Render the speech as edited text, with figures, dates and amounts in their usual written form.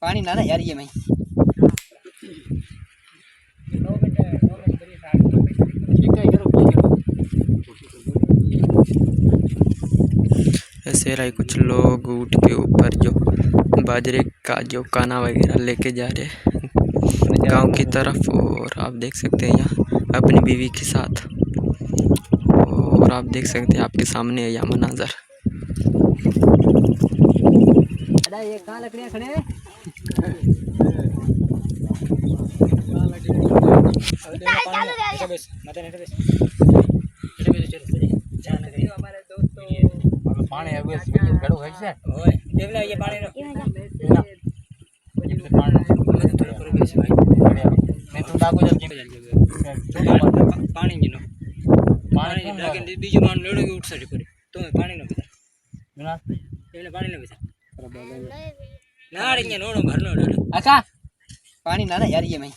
पानी ना ना यार ये मैं ऐसे रहे कुछ लोग ऊँट के ऊपर जो बाजरे का जो काना वगैरह लेके जा रहे हैं गांव की तरफ। और आप देख सकते हैं यहाँ अपनी बीवी के साथ। और आप देख सकते हैं आपके सामने है यहाँ मनाजर। ये कहाँ लकड़ियाँ खड़े हैं? पानी है गड़ो है से ओए देख ले ये पानी मैं तो डाको जल पानी जीनो पानी लेकिन बीजो मान लेड़ो के उठ सड़ी पड़ी तो पानी न पीता बिना ये पानी न पीता ना रे ये नोड़ो भरनो अच्छा पानी ना ना यार ये मैं